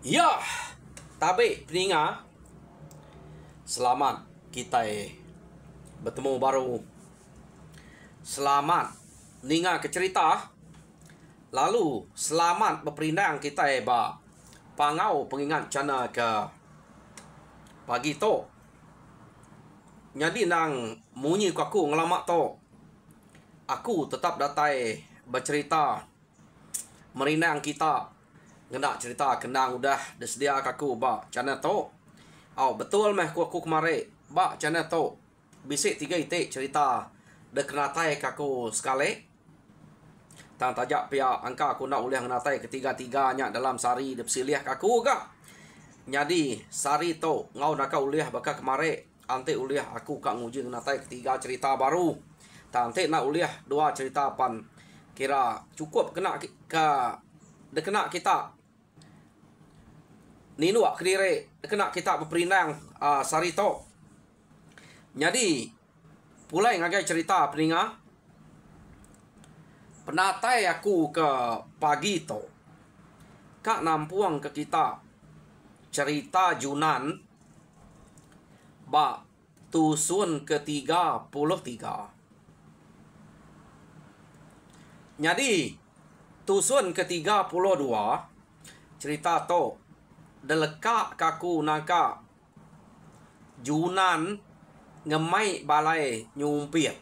Ya, tabe peninga. Selamat kita bertemu baru. Selamat ninga ke cerita. Lalu selamat berperindang kita ba pangau pengingat cana ke pagi to. Jadi nang munyi ku aku ngelamak to. Aku tetap datai bercerita merindang kita. Ngendak cerita kenang udah desedia kaku ba cana to. Betul meh ku aku kemari ba cana to. Bisik 3 itik cerita de kenatai kaku sekali. Tang tajak pihak angka aku nak uliah kenatai ketiga-tiganya dalam sari de silih kaku ga. Jadi sari to ngau nak uliah baka kemari ante uliah aku kak nguji kenatai ketiga cerita baru. Ante nak uliah 2 cerita pan kira cukup kena ke de kena kita ninu ak kediri kena kita berperindang sari to. Jadi pulai ngagai cerita peninga penatai aku ke pagi to kak nampuang ke kita cerita Junan ba tusun ke-33. Jadi tusun ke-32 cerita to deleka kaku naka Junan ngemai balai nyumpir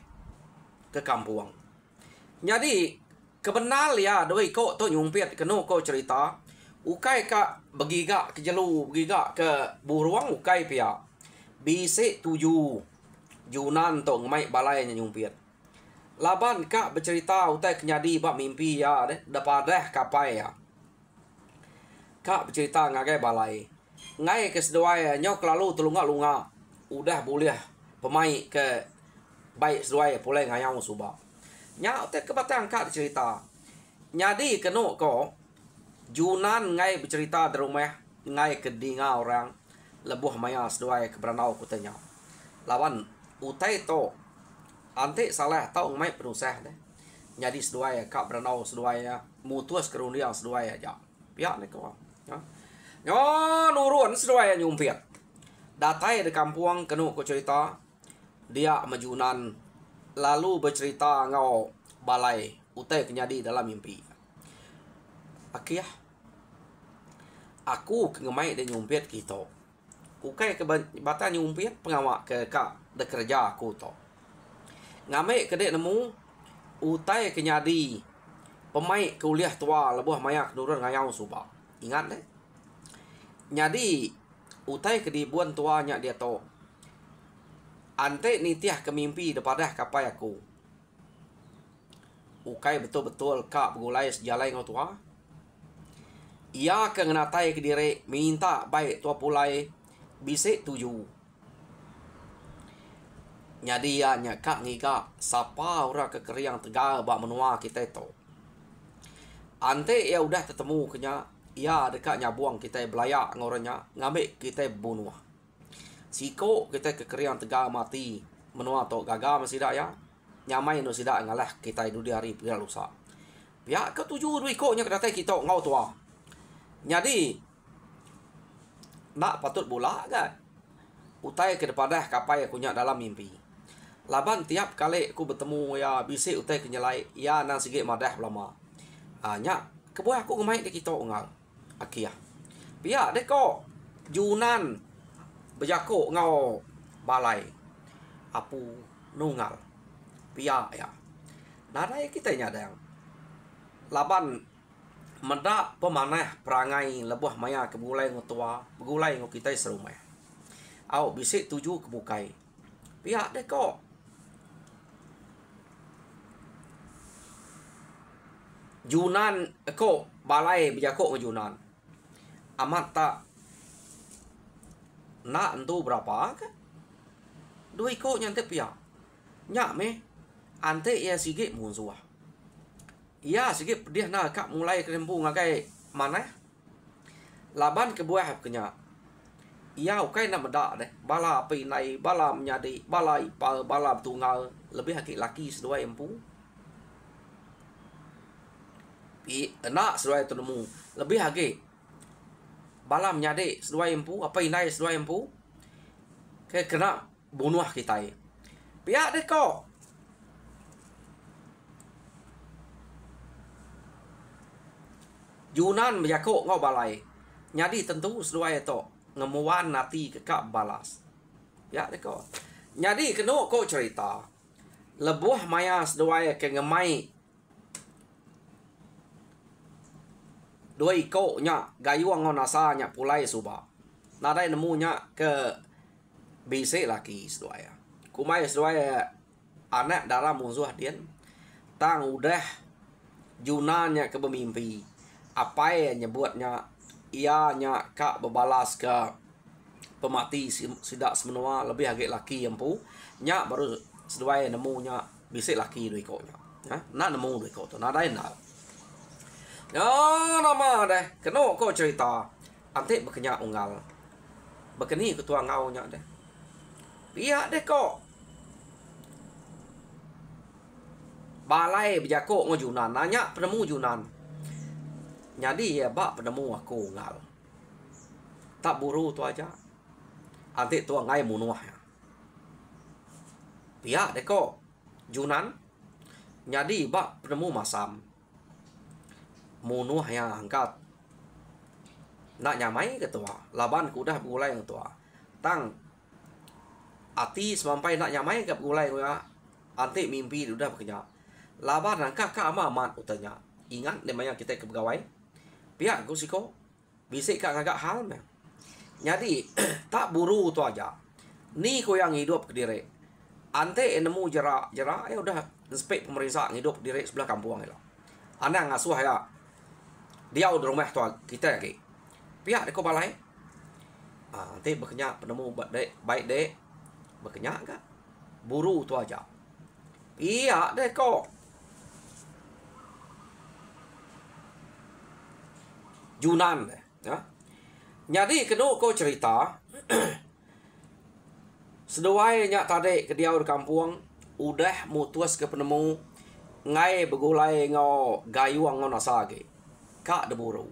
ke kampung. Jadi kebenal ya doi ko to nyumpir keno ko cerita ukai ka begiga ke jelu begiga ke buruang ukai pia bisik 7 Junan to ngemai balai nyumpir. Laban ka bercerita utai kenyadi bak mimpi ya dapadah kapai ya. Kak bercerita ngagai balai. Ngai ke seduai nyok lalu telunga-lunga. Udah boleh pemai ke baik seduai pulai ngayang suba. Nya te kebatang kak cerita. Nyadi keno ko Junan ngai bercerita di rumah ngai ke dinga orang lebuh maya seduai ke beranau kutanya. Lawan utai to ante salah tau ngai penusah deh. Nyadi seduai kak beranau seduai mutus kerundiang seduai aja. Pihak ni kau. Nyo nurun seduai nyumpir. Datai di kampung kenu ko cerita dia majunan lalu bercerita ngau balai utai kenyadi dalam mimpi. Akhirnya aku ngemai de nyumpir kita. Ukai ke bata nyumpir pengawak ke kak de kerja aku to. Ngamai ke dek nemu utai kenyadi pemai kuliah tua lebuh mayak nurun ngayau subak. Ingat deh. Jadi utai kedibuan tuanya dia to. Ante nitiah kemimpi daripada kapai aku. Ukai betul-betul kak begulai sejalai ngau tua. Ia kengenatai ke diri minta baik tua pulai bisik 7. Jadi ya kak ngiga sapa ora kekeriang tegal bak menua kita to. Ante ya udah ketemu kenya ya dekatnya buang kita belayak ngoranya ngambil kita bunuh. Siko kita kekeriang tegal mati menua to gagal masih dak ya. Nyamai no sidak ngalah kita itu di hari pira lusa. Pihak ke-7 dui ko nya kedatai kita ngau tua. Jadi nak patut bola kan. Utai ke depadah kapai aku nya dalam mimpi. Laban tiap kali aku bertemu ya bisik utai kenyelai ya nang sigit madah lama. Nya kebuah aku ngemai de kita ngal. Akia. Pihak dek ko Junan berjako ngau balai. Apu nungal. Pihak ya. Nadai kita nyadang. Laban mendak pemanah perangai lebuh maya kebulai ngotua, begulai ngo kita serumah. Au bisik 7 kebukai. Pihak dek ko Junan ko balai berjako ngo Junan. Amat tak nak entu berapa kan? Dua ko nyante pihak. Nyak me ante ya sigit munsuah. Ya sigit pedih na kak mulai kerempu ngagai mana? Laban kebuah kenya. Ya ukai nak medak deh. Bala api nai, bala menyadi, bala ipal, bala tunggal lebih haki laki sedua empu. Nak sesuai tu nemu lebih haki balam nyade seduai empu apa inai seduai empu ke kena bunuh kita pihak deko Yunan berjakok ngau balai. Nyadi tentu seduai to ngemuan nati kekak balas. Ya deko. Nyadi kena ko cerita. Lebuh maya seduai ke ngemai. Dua iko nya gayuang ngau nasa nya pulai suba. Nadai nemu nya ke bise laki seduai. Kumai seduai anak dalam musuh dian. Tang udah Yunan nya ke bermimpi. Apa yang nyebutnya ianya kak berbalas ke pemati sidak semenua lebih agak laki empu nya baru seduai nemu nya bisik laki dua ikutnya nak nemu dua ikut tu nak lain nak ya nama deh kena kau cerita antik berkenyak unggal berkeni ketua ngau nya deh pihak deh kok balai berjakok ngo Yunan nanya penemu Yunan. Jadi ya bak penemu aku ngal. Tak buru tu aja. Antik tu ngai munuh ya. Pihak deko Yunan. Jadi bak penemu masam. Munuh yang angkat. Nak nyamai ketua. Laban kudah begulai yang tua. Tang ati semampai nak nyamai ke begulai ya. Antik mimpi sudah bekerja. Laban angkat ke amat utanya. Ingat namanya kita ke pegawai. Pihak aku siko bisik kak agak hal meh. Jadi tak buru tu aja. Ni ko yang hidup ke diri. Ante nemu jerak ya udah inspek pemerintah hidup diri sebelah kampung lo. Anak ngasuh ya. Dia udah rumah tu kita lagi. Pihak deko balai. Ante berkenyak penemu baik dek. Berkenyak enggak? Buru tu aja. Pihak deko Yunan ya. Jadi kena kau cerita seduai nya tadi ke dia di kampung udah mutus ke penemu ngai begulai ngau gayuang ngau nasage kak deburu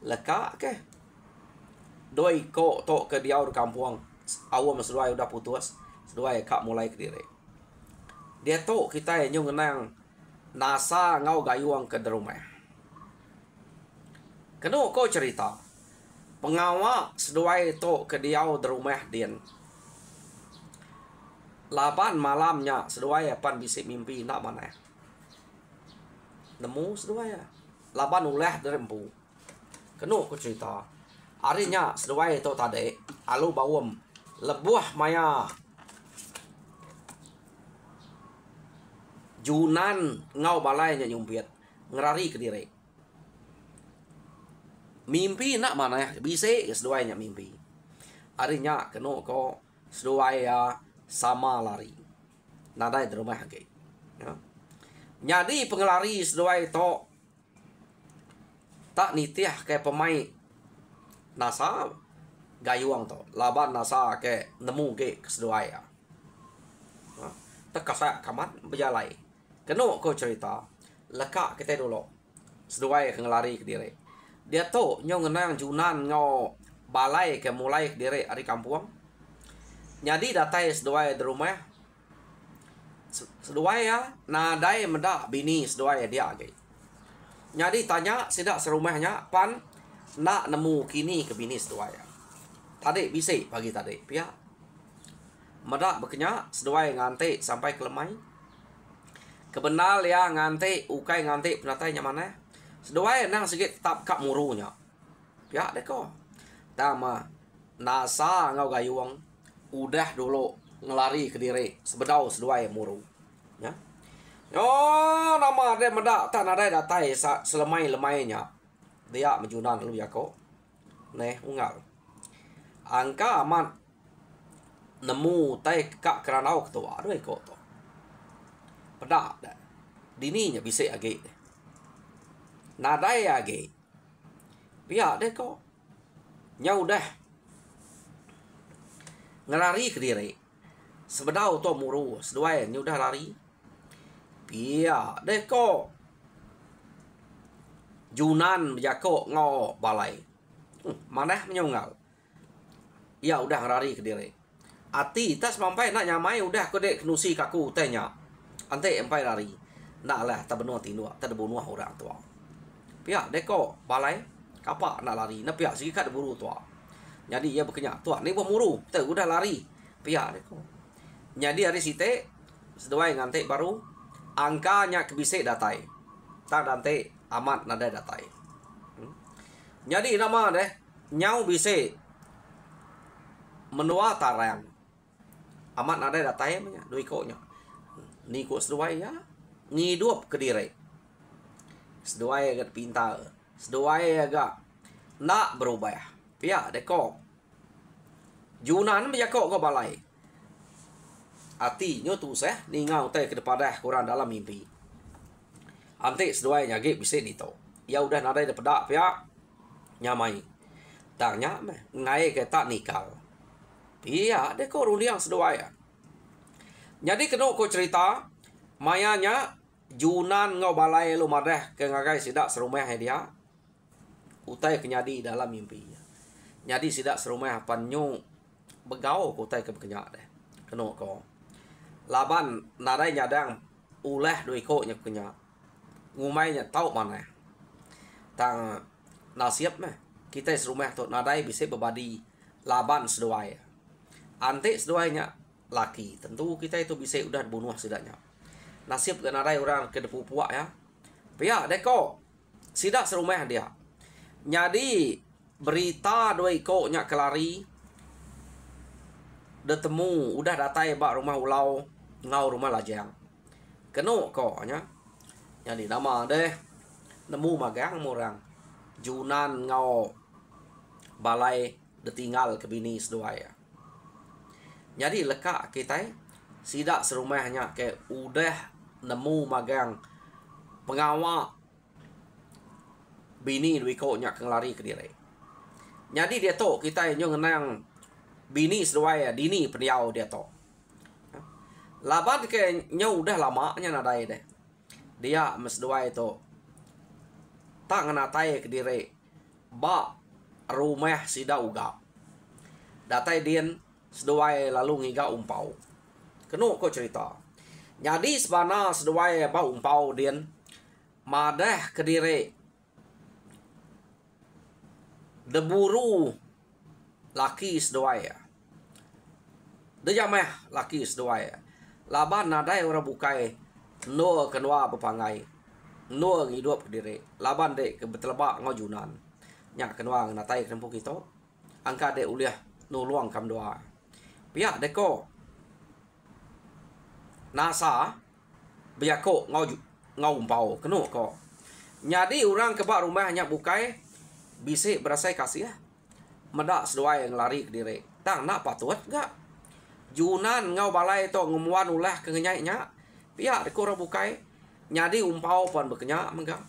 leka ke doi ko to ke dia di kampung awam seduai udah putus seduai kak mulai ke diri dia to kita yang ngenang nasa ngau gayuang ke rumah. Kena kau cerita pengawak seduai to ke dia di rumah dian. Laban malamnya seduai pan bisik mimpi nak mana. Nemu seduai. Laban ulah derempu. Kena kau cerita. Harinya seduai to tadi alu bawam lebuh maya. Yunan ngau balainya nyumpiat ngerari ke diri. Mimpi nak mana ya bisik seduainya mimpi. Harinya kena ko seduai ya sama lari. Nadai di rumah lagi. Ya. Jadi pengelari seduai to tak nitiah ke pemain nasa gayuang to. Laban nasa ke nemu ke seduai ya. Tekasak kamat berjalai. Kena ko cerita lekak kita dulu. Seduai ngelari ke diri. Dia tu nyong ngenang Yunan ngau balai ke mulai ke diri dari kampung. Jadi datai seduai di rumah. Seduai ya nadai mendak bini seduai dia lagi. Jadi tanya sidak serumahnya pan nak nemu kini ke bini seduai. Tadi bisik pagi tadi pihak. Medak berkenyak seduai ngantik sampai ke lemai. Kebenal ya ngantik ukai ngantik penatainya mana. Seduai nang sikit tap kak murunya. Ya deko. Tama nasa ngau gayuang udah dulu ngelari ke diri sebedau seduai muru. Ya. Oh nama dia medak tak nadai datai selemai-lemainya. Dia menjunan lu ya ko. Neh unggal. Angka amat nemu tai kak keranau ketua aduh ko to. Pedak dah. Dininya bisik age. Nadai age. Pihak deh kok. Nyau dah. Ngelari ke diri. Sebedau to muru. Seduai nyau dah lari. Pihak deh kok. Yunan berjakok ngau balai. Maneh menyunggal. Ya udah ngerari ke diri. Ati tas mampai nak nyamai udah kode kenusi kaku tanya. Ante empai lari. Nak lah tak benua tinua, tak bunuh orang tua. Pihak deko balai kapak nak lari. Nak pihak sikat buru tua. Jadi ia berkenyak tua ni pemuru. Tak udah lari. Pihak deko. Jadi hari site seduai ngante baru angkanya kebisik datai. Tak dante amat nada datai. Jadi nama deh nyau bisik menua tarang. Amat nada datai punya dui koknya. Ni kok seduai ya ngidup ke diri. Seduai agak pintar. Seduai agak nak berubah. Pihak deko. Junan berjakok ke balai. Artinya tu ni ngau teh ke depan dah kurang dalam mimpi. Ante seduai nyagik bisik dito. Ya udah nadai de pedak pihak nyamai. Tanya meh ngai ke tak nikal. Pihak de ko ruliang seduai. Jadi kena ko cerita mayanya Junan ngau balai lu madah ke ngagai sidak serumah dia. Utai kenyadi dalam mimpi. Nyadi sidak serumah panyu begau ko utai ke berkenyak deh. Kena ko. Laban nadai nyadang ulah dui ko nya kenyak. Ngumainya tahu mana. Tang nasib meh. Kita serumah tu nadai bisa berbadi laban seduai. Ante seduainya laki. Tentu kita itu bisa udah bunuh sidaknya. Nasib ke nadai orang ke depu puak ya. Pihak deko. Sidak serumah dia. Jadi berita dua iko nya kelari. Detemu udah datai bak rumah ulau ngau rumah lajang. Keno ko nya. Jadi nama deh nemu magang murang. Junan ngau balai detinggal ke bini seduai. Jadi lekak kita sidak serumahnya ke udah nemu magang pengawal bini dui ko nya kelari ke diri. Jadi dia to kita nyo ngenang bini seduai dini peniau dia to. Laban ke nyo udah lama nya nadai deh. Dia mesduai to tak nganatai ke diri ba rumah sida uga. Datai dien seduai lalu ngiga umpau. Kenu ko cerita. Jadi sebana seduai ba umpau dien madah ke diri deburu laki seduai. Dejameh laki seduai. Laban nadai orang bukai no kenua pepangai. No ngidup ke diri. Laban dek ke betelebak ngau Junan. Nyak kenua natai kempu kita. Angka dek uliah no luang kam doa. Pihak deko nasa biako ngau umpau kenu ko. Jadi orang kebak rumahnya bukai bisik berasai kasih ya. Medak seduai yang lari ke diri. Tang nak patut gak? Junan ngau balai to ngumuan ulah ke ngenyainya. Pihak deko orang bukai. Jadi umpau pun berkenyak enggak.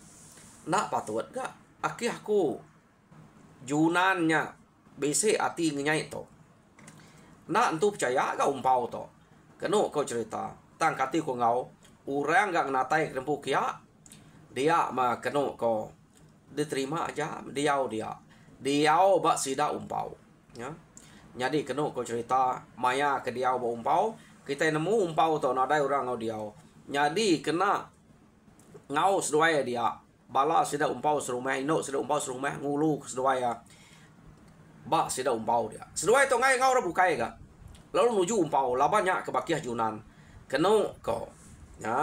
Nak patut gak? Aki aku Junannya bisik ati ngenyai to. Nak entu percaya gak umpau to. Kenu kau cerita. Tang kati ko ngau. Orang gak natai kerempu kia. Dia mah kenu ko. Diterima aja. Diau dia. Diau bak sida umpau. Ya. Jadi kenu kau cerita. Maya ke diau bak umpau. Kita nemu umpau to. Nadai orang ngau diau. Jadi kena ngau seduai dia. Bala sida umpau serumah. Inok sida umpau serumah. Ngulu seduai ya. Bak sida umpau dia. Seduai to ngai ngau bukai ga. Lalu nuju umpau. Labannya ke bakiah Junan. Kenu ko. Ya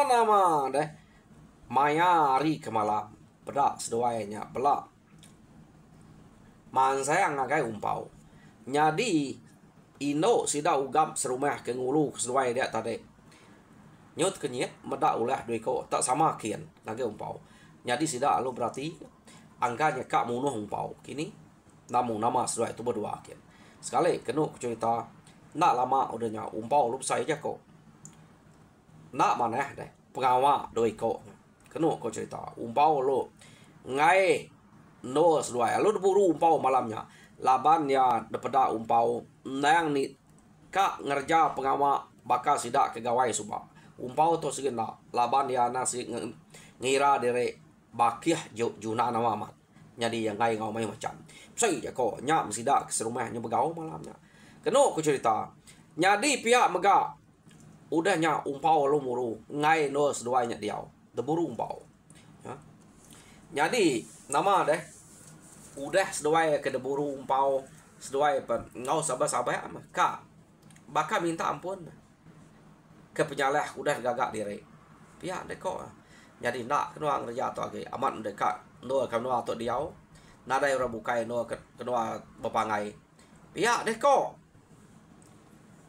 nama deh. Maya hari ke malam. Bedak seduainya. Belak. Man sayang ngagai umpau. Jadi ino sida ugam serumah ke ngulu seduai dia tadi. Nyot kenyet medak ulah dui ko tak sama kian ngagai umpau. Jadi sida alu berarti angkanya kak munuh umpau. Kini namun nama seduai itu berdua kian. Sekali kenu cerita nak lama udahnya umpau lu saya aja kok. Nak mana deh pengawal doi kok. Kenu kau cerita umpau lu ngai no seduai lu buru umpau malamnya. Laban ya depeda umpau nang ni kak ngerja pengawal bakal sidak ke gawai subak. Umpau tu segena laban ya nasi ngira dere bakiah Junan amat. Jadi yang ngai ngau mai macam. Sai je ko nya mesti dak ke rumah nya begau malamnya. Keno ku cerita. Jadi pihak mega udahnya umpau lu muru ngai no seduai nya diau. Deburu umpau. Ya. Jadi nama deh udah seduai ke deburu umpau seduai pen ngau sabar-sabar ka bakal minta ampun ke penyalah udah gagak diri pihak deh kok jadi nak kenuang reja tu age amat dekat no kanua tu diau nadai ora bukai no kenua bepangai pihak deh kok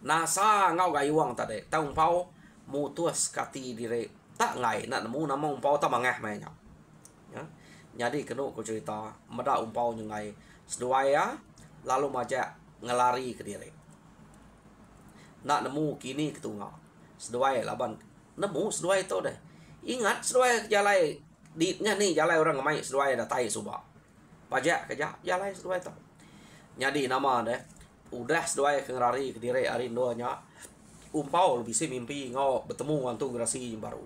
nasa ngau gayuang tadi tau umpau mutus kati diri tak ngai nak nemu nama umpau tak mangah mainnya ya jadi kenu ku cerita meda umpau ngai seduai ya lalu majak ngelari ke diri nak nemu kini ketunga seduai laban nemu seduai tu deh ingat seduai jalai ditnya nih jalai orang ngemai seduai dah tai subak pajak kerja jalai seduai tu jadi nama deh udah seduai ke ngelari ke diri hari nya umpau lebih si mimpi ngau bertemu antu gerasi yang baru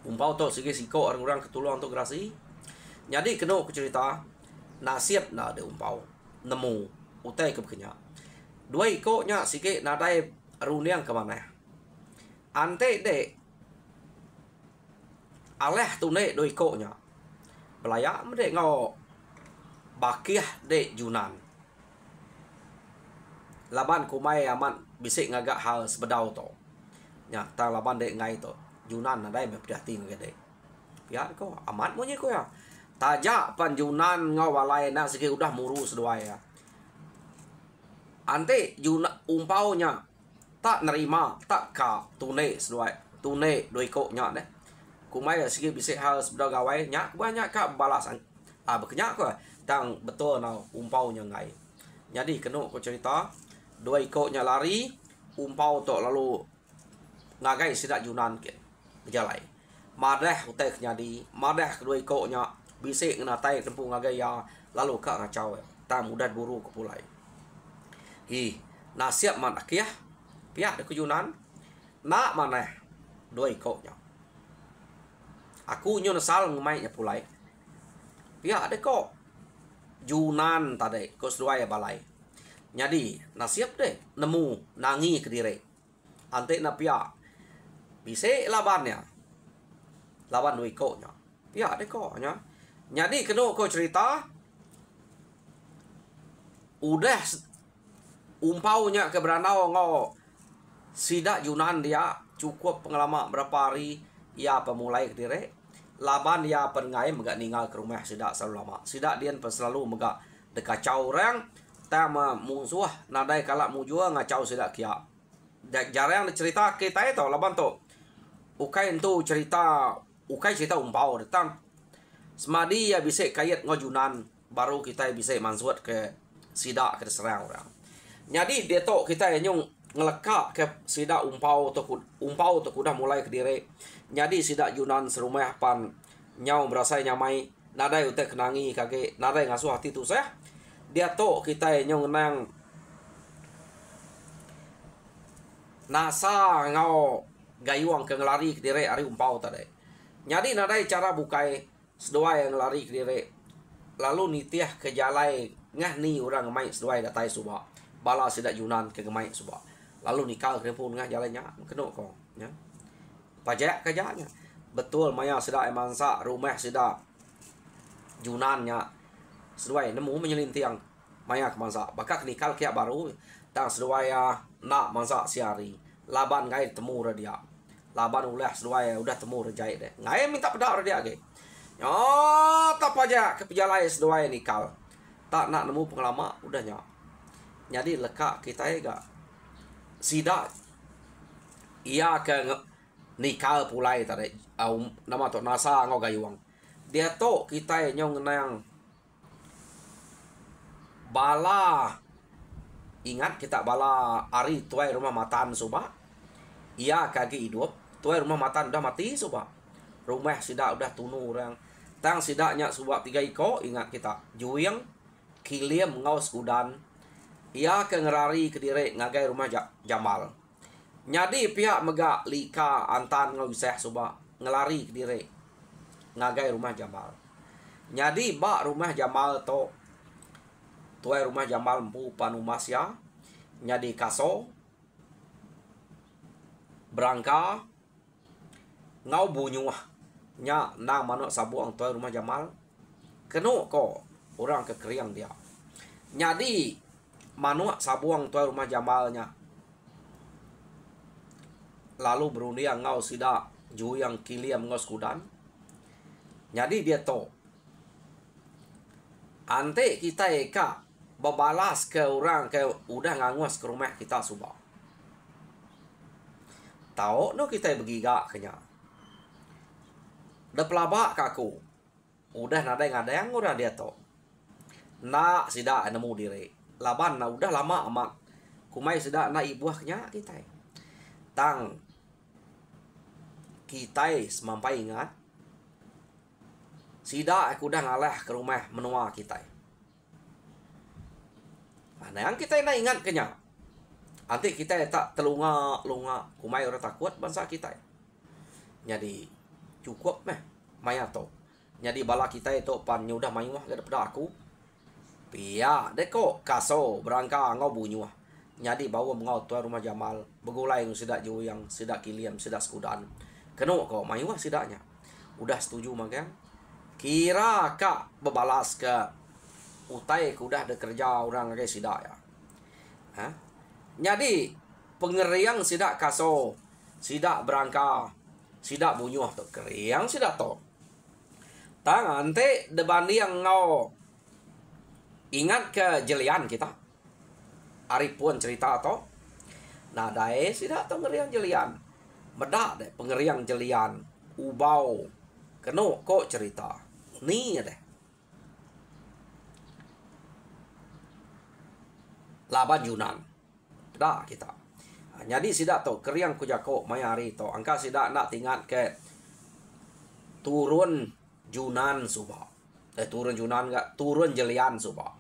umpau tu sige siko orang-orang ketulung antu gerasi jadi kena aku cerita nasib na ada umpau nemu utai ke bekenya dua ikutnya sikit nadai runiang ke mana ante de aleh tu ne dua ikutnya belayak mede ngau bakiah de Junan laban kumai aman bisik ngagak hal sebedau to nya ta laban de ngai to Junan nadai mepdati ngade ya ko amat monye ko ya tajak pan Junan ngau walai na sikit udah muru seduai ya ante Junan umpaunya tak nerima tak ka tune seduai tune doi ko nya deh kumai sikit bisik hal sebedau gawai nya banyak ka balas bekenya ko tang betul nau umpaunya ngai jadi kena ko cerita dua ikutnya lari umpau tu lalu ngagai sidak Junan ke berjalai madah utai nyadi madah kedua ikutnya bisik ngena tai tempu ngagai ya lalu ka ngacau ta mudah buru ke pulai nasib man akhir pihak de Junan nak mana dua ikutnya aku nyo nasal ngemai nya pulai pihak de kok Junan tadi ko seduai balai jadi nasib deh nemu nangi ke diri ante na pihak bisik labannya laban dua ikutnya pihak de kok nya jadi kena ko cerita udah umpaunya ke Beranau ngau sidak Junan dia cukup pengalaman berapa hari ia pemulai ke diri laban dia pengai megak ninggal ke rumah sidak selalu lama sidak dia selalu megak dekacau orang tama musuh nadai kalak mujua ngacau sidak kia jarang cerita kita itu laban tu ukai itu cerita ukai cerita umpau datang semadi ya bisa kait ngau Junan baru kita bisa mansut ke sidak ke serang orang jadi dia tu kita nyung ngelekak ke sidak umpau tu udah mulai ke diri jadi sidak Junan serumah pan nyau berasa nyamai nadai utek kenangi kage nadai ngasuh hati tu saya dia tu kita nyung nang nasa ngau gayuang ke ngelari ke diri hari umpau tadi jadi nadai cara bukai seduai yang ngelari ke diri lalu nitiah ke jalai ngah ni orang ngemai seduai datai subak bala sidak Junan ke ngemai subak lalu nikah ke pun ngah jalannya kena ko ya pajak kerjanya betul maya sidak emansa rumah sidak Junannya seduai nemu menyelintiang maya ke mansa bakak nikah kia baru tang seduai nak mansa siari laban ngai temu dia laban ulah seduai udah temu rejai deh ngai minta pedak dia ge oh tak pajak ke pejalai seduai nikah tak nak nemu pengalaman udahnya jadi lekak kita ga sidak ia ke nikah pulai tadi nama tu nasa ngau gayuang dia tu kita nyong nang bala ingat kita bala ari tuai rumah matan subah ia kaki hidup tuai rumah matan udah mati subah rumah sidak udah tunu orang tang sidaknya subah 3 iko ingat kita juing kilim ngau skudan ia ke ngerari ke diri ngagai rumah Jamal jadi pihak megak lika antan ngau iseh subah ngelari ke diri ngagai rumah Jamal Jadi bak rumah Jamal to tuai rumah Jamal empu panumasya. Jadi kaso berangka ngau bunyuah nya nang manuk sabuang tuai rumah Jamal kenu ko orang kekeriang dia. Jadi manuk sabuang tuai rumah Jamalnya lalu berundiang ngau sida juyang kiliam ngau skudan. Jadi dia to ante kita eka babalas ke orang ke udah nganguas ke rumah kita subah. Tahu no kita begiga kenya. Da pelabak kaku. Udah nada yang udah dia to. Na sida nemu diri. Laban na udah lama amat. Kumai sida na ibuahnya kita. Tang kita semampai ingat. Sida aku udah ngalah ke rumah menua kita. Mana yang kita na ingat kenya. Nanti kita tak telunga kumai orang takut bangsa kita. Jadi cukup meh maya to. Jadi bala kita itu pan udah mayuah daripada aku. Pia deko kaso berangka ngau bunyuah. Jadi bawa mengau tuai rumah Jamal begulai sidak juyang sidak kiliam sidak skudan. Keno ko mayuah sidaknya. Udah setuju magang. Kira kak bebalas ke utai ku udah ada kerja orang ke sidak ya. Hah? Jadi pengeriang sidak kaso, sidak berangka, sidak bunyuah tu keriang sidak to. Tangan te deban yang ngau ingat ke jelian kita. Ari pun cerita to. Nah dae sidak to ngeriang jelian. Medak deh pengeriang jelian ubau. Keno kok cerita. Ni deh. Laban Yunan. Dah kita. Jadi sidak to keriang kujako mayari to angka sidak nak tingat ke turun Yunan subah. Turun Yunan enggak turun jelian subah.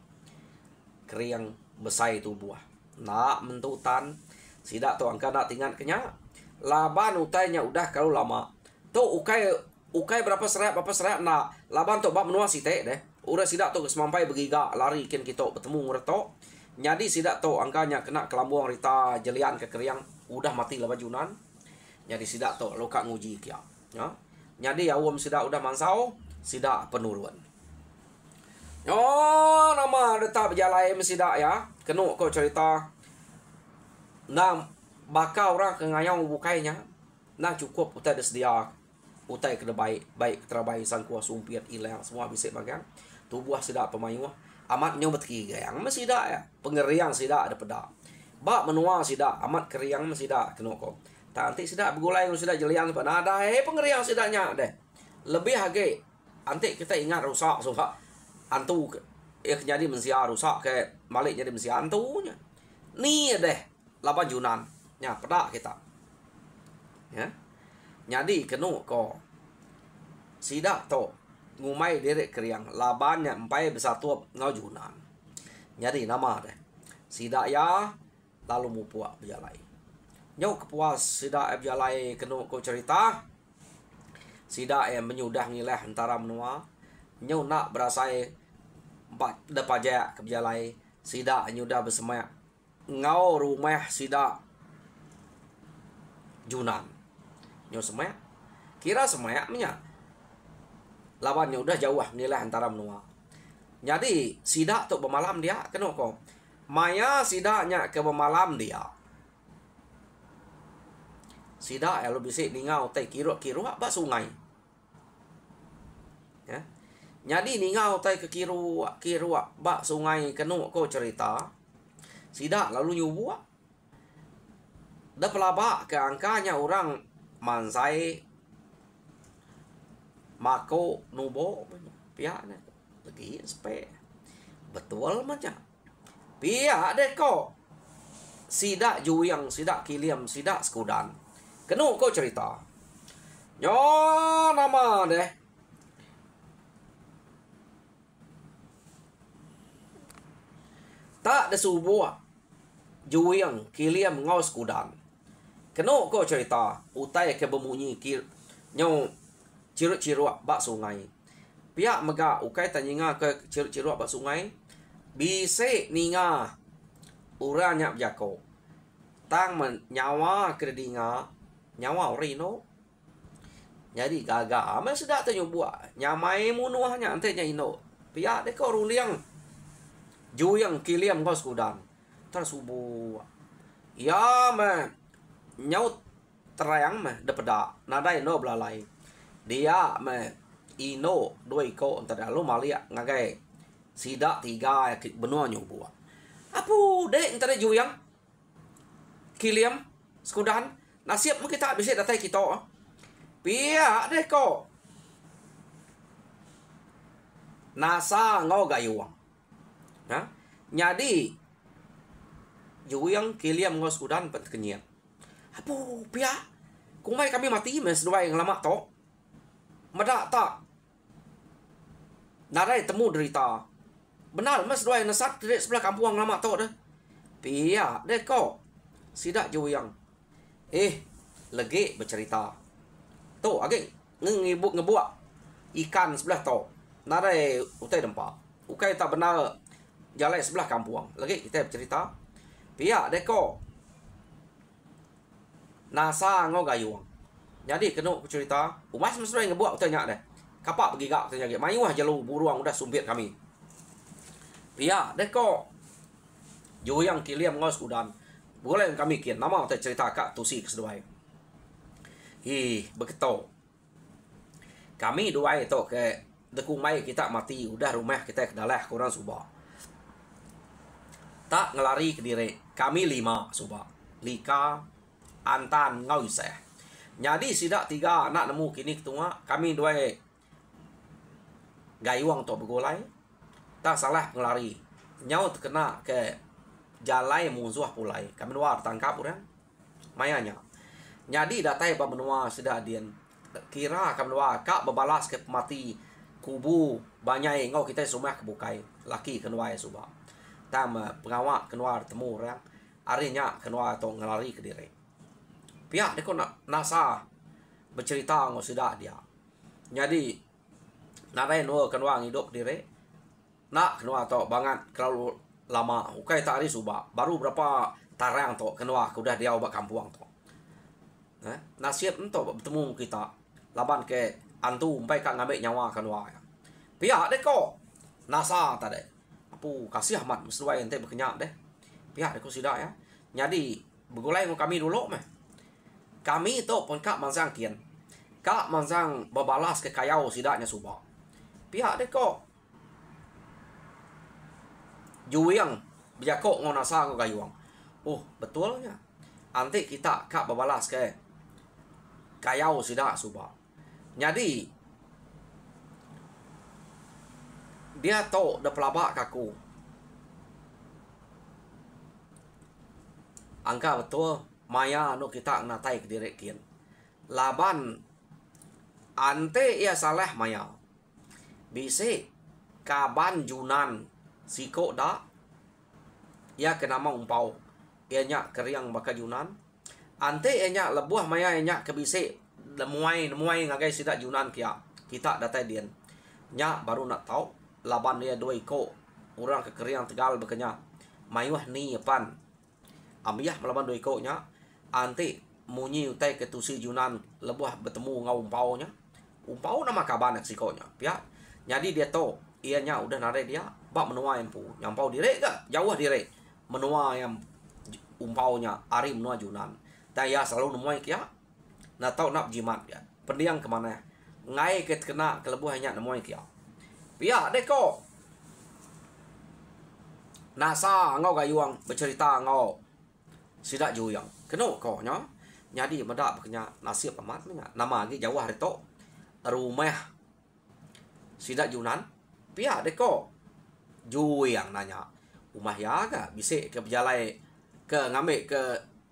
Keriang besai tu buah. Nak mentutan sidak to angka nak tingat kenya. Laban utainya udah kalau lama. Tu ukai berapa serat nak laban to bab menua site deh. Udah sidak to semampai begiga lari ken kita bertemu ngreto. Jadi sidak to angkanya kena kelambuang rita jelian ke keriang udah mati laban Yunan. Jadi sidak to loka nguji kia. Ya. Jadi awam sidak udah mansau, sidak penurun. Oh, nama tetap berjalai sidak ya. Kenu kau cerita. Nah, bakal orang kengayang bukainya. Nah cukup utai sedia. Utai kena baik terabai sangkuah sumpiat ilang semua bisa bagang. Tubuh sidak pemayuah. Amat nyobat kiga yang masih dah ya pengeriang sidak ada peda bak menua sidak amat keriang masih dah kena kok nanti sidak bergulai sidak jelian pada ada pengeriang sidaknya deh lebih hage nanti kita ingat rusak suka antu jadi mensia rusak ke balik jadi mensia antunya ni deh lapan Yunan nya peda kita ya jadi kena kok sidak to ngumai derek keriang labannya empai bersatu ngau Yunan. Jadi nama deh. Sidak ya lalu mupuak berjalai. Nyau kepuas sidak berjalai kena ko cerita. Sidak yang menyudah ngilah antara menua. Nyau nak berasai empat depajak ke berjalai. Sidak nyudah bersemak. Ngau rumah sidak Yunan. Nyau semak. Kira semak menyak. Lawannya udah jauh nilai antara menua. Jadi sidak tu bermalam dia kena kok. Maya sidaknya ke bermalam dia. Sidak ya lu bisa ningau tai kiru bak sungai. Ya. Jadi ningau tai ke kiru bak sungai kena kok cerita. Sidak lalu nyubu. Dah pelabak ke angkanya orang mansai mako nubo pihak lagi spe betul macam pihak deh kok sidak juyang sidak kiliam sidak skudan kenu kau cerita nyo nama deh tak ada subuh juyang kiliam ngau skudan kenu kau cerita utai ke bemunyi nyo ciru-ciru bak sungai. pihak mega ukai tanyinga ke ciru apa sungai bise ninga uranya jako tang nyawa kredinga nyawa rino jadi gaga ama sudah tanyo buat nyamai munuahnya antenya ino pihak deko ruliang juyang kiliam kos kudan tersubu ya me nyaut terayang me depeda nadai no belalai dia me ino dua iko antara lo malia ngagai sida tiga benua nyobu apu dek antara juyang kiliam sekudahan nasib kita bisa datai kita pihak deh kok nasa ngau gayuang ha jadi juyang kiliam ngau sekudahan pat kenyat apu pihak kumai kami mati mes dua yang lama to madak tak narai temu derita benar mas dua yang nasat dari sebelah kampung lama to dah pihak deh kok sidak juyang lagi bercerita tu age ngebuat ikan sebelah tu narai utai dempa ukai tak benar jalan sebelah kampung lagi kita bercerita pihak deko nasa ngau gayuang jadi kena cerita umas mesra ngebuat utai nyak deh kapak pergi gak utai nyak mayuah jalu buruang udah sumpit kami pihak deko juyang kiliam ngau skudan boleh kami kian nama utai cerita kak tusi keseduai begitu kami dua itu ke dekung mai kita mati udah rumah kita kedalah kurang subah tak ngelari ke diri kami 5 subah Lika Antan ngau iseh jadi sidak 3 anak nemu kini ketua kami dua gayuang to begolai tak salah ngelari nyaut kena ke jalai musuh pulai kami dua tangkap orang mayanya jadi datai pa benua sudah dian kira kami dua kak bebalas ke mati kubu banyak ngau kita semua kebukai laki kenua suba tam pengawak kenua temu orang arinya kenua to ngelari ke diri pihak deko nasa bercerita ngau sudah dia jadi nadai no kenua hidup diri nak kenua to banget kalau lama ukai tak hari suba baru berapa tarang to kenua udah dia ubah kampung to nasib ento bertemu kita laban ke antu sampai kak ngambil nyawa kenua pihak deko nasa tadi apu kasih amat sesuai ente berkenyak deh pihak deko sidak ya jadi begulai kami dulu meh kami itu pun kak mansang kian kak mansang berbalas ke kayau sidaknya suba pihak deko juyang biako ngonasa ngo gayuang betulnya anti kita kak berbalas ke kayau sidak suba jadi dia tahu dah pelabak kaku angka betul maya no kita natai ke diri kian laban ante ia salah maya bise kaban junan siko da ia kena mau umpau ia nyak keriang baka junan ante ia nyak lebuah maya ia nyak kebise lemuai ngagai sidak junan kia kita datai dian nyak baru nak tahu laban dia 2 iko orang ke keriang tegal bekenya mayuah ni pan amiyah melaban 2 iko nya ante munyi utai ke tusi junan lebuah bertemu ngau umpau nama kaban siko nya pihak jadi dia tahu ia nya udah nare dia bak menua empu nyampau direk ke jauh direk menua yang umpaunya ari menua junan daya selalu nemuai kia nak tahu nak jimat ya pendiang kemana ngai ke kena kelebuh hanya nemuai kia pihak deko nasa ngau gayuang bercerita ngau sidak juyang keno ko nya jadi medak bekenya nasib amat nya nama lagi jauh hari to rumah sidak junan pihak deko juyang nanya rumah ya ga bisa ke berjalai ke ngambil ke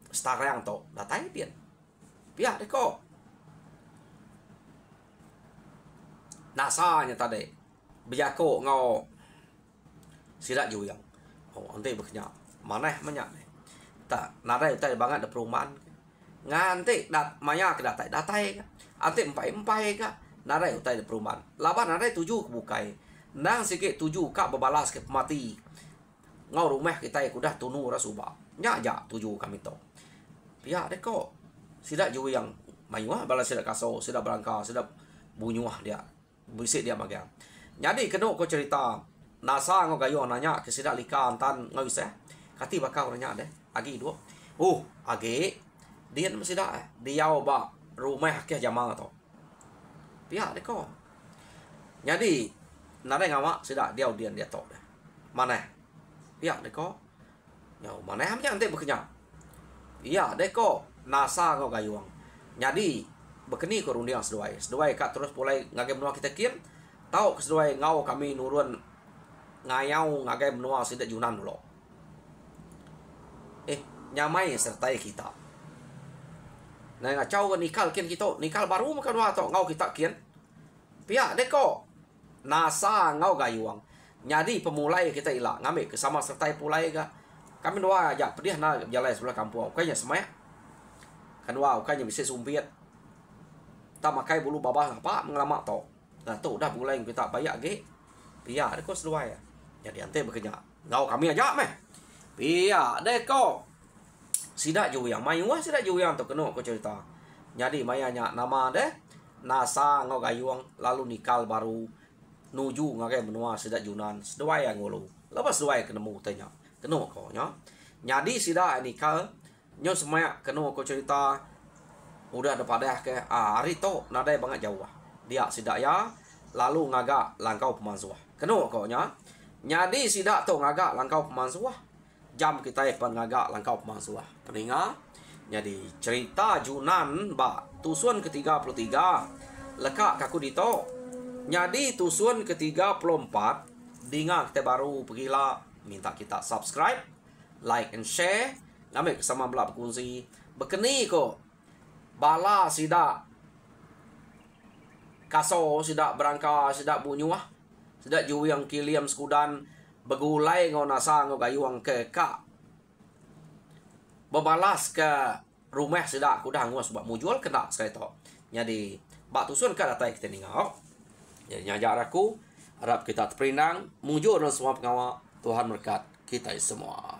starang to datai pian pihak deko nasanya tadi bejako ngau sidak juyang ante bekenya maneh menyak tak nadai utai banget ada perumahan nganti dat maya ke datai ante empai ka narai utai perumahan. Laban narai tuju kebukai. Nang sikit tuju kak berbalas ke pemati. Ngau rumah kita kudah tunu rasuba. Nya tuju kami to. Pihak deko. Sidak ju yang mayuah balas sidak kaso, sidak berangka, sidak bunyuah dia. Bisik dia bagian. Jadi kena ko cerita nasa ngau gayo nanya ke sidak lika antan ngau bisa. Kati bakau nanya deh. Agi dua. Agi dia masih dah dia ba rumah ke jamaah to. Pihak deko. Jadi nare ngawa sidak dia udian dia to. Mana? Pihak deko. Nyau mana hamnya ante bekerja. Iya deko nasa ngau gayuang. Jadi bekeni ko rundiang seduai kat terus mulai ngage menua kita kian. Tahu keseduai ngau kami nurun ngayau ngage menua sidak junan dulu. Nyamai sertai kita. Nah ngacau nikal kian kita, nikal baru makan dua to ngau kita kian. Pihak deko nasa ngau gayuang. Jadi pemulai kita ilah ngambil ke sama sertai pulai ga. Kami dua aja pedih na jalan sebelah kampung. Kayaknya semaya. Kan wow kayaknya bisa sumpiat. Tak makai bulu babah apa ngelamak to. Nah tu dah pulai kita bayak ge. Pihak deko seduai ya. Jadi ante bekerja. Ngau kami aja meh. Pihak deko sidak ju yang mayuah sidak ju yang tu kena ko cerita. Jadi mayanya nama deh nasa ngau gayuang lalu nikal baru nuju ngagai menua sidak junan seduai yang ngulu. Lepas seduai kena mu tanya. Kena ko nya. Jadi sidak nikal nyo semaya kena ko cerita udah ada padah ke hari to nadai banget jauh. Dia sidak ya lalu ngagak langkau pemansuah. Kena ko nya. Jadi sidak to ngagak langkau pemansuah. Jam kita pan ngagak langkau pemansuah. Telinga. Jadi cerita Junan ba tusuan ke-33 lekak kaku dito. Jadi tusuan ke-34 dengar kita baru pergilah minta kita subscribe, like and share, ngambil sama belak berkongsi. Bekeni ko bala sidak kaso sidak berangka sidak bunyuah sidak ju yang kiliam sekudan begulai ngau nasa ngau gayuang ke kak berbalas ke rumah sidak kudah ngau sebab mujual kena sekali to. Jadi bak tusun ka datai kita ningau. Jadi nyajak aku harap kita terperinang mujur dan semua pengawal Tuhan berkat kita semua.